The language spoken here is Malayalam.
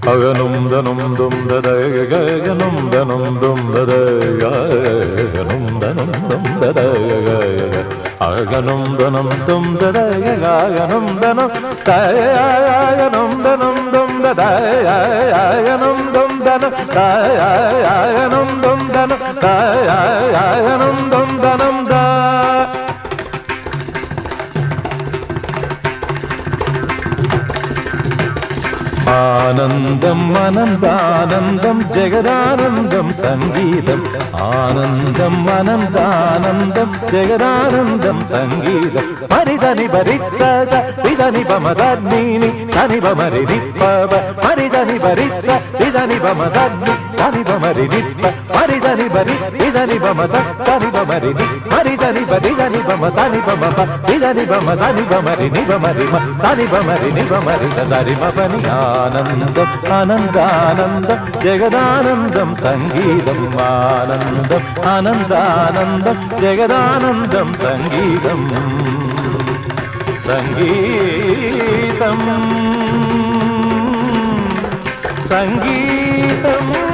അഗനും ദനും ദും ദദഗഗനും ദനും ദും ദദഗഗനും ദനും ദും ദദഗഗ അഗനും ദനും ദും ദദഗഗനും ദനും തയഗനും ദനും ദും ദദഗഗനും ദും ദനം തയഗനും ദും ദനം തയഗനും ദും ദനം ദ ആനന്ദം അനന്താനന്ദം ജഗദാനന്ദം സംഗീതം ആനന്ദം അനന്താനന്ദം ജഗദാനന്ദം സംഗീതം മരിതനി ഭരിച്ച വിതനി ബമസദ്നീനി തനി ബമരി നിപ്പ മരിതനി ഭരിച്ച വിതനി ബമസദ്നി തനി ബമരി നിപ്പ മരിതനി ഭരി വിതനി ബമസ തനി ബമരി നി മരിതനി ഭരിതനി ബമസനി ബമപ വിതനി ബമസനി ബമരി നി ബമരി മ തനി ബമരി നി ബമരി തരി മപനി ആനന്ദം അനന്താനന്ദം ജഗദാനന്ദം സംഗീതം ആനന്ദം അനന്താനന്ദം ജഗദാനന്ദം സംഗീതം സംഗീതം സംഗീതം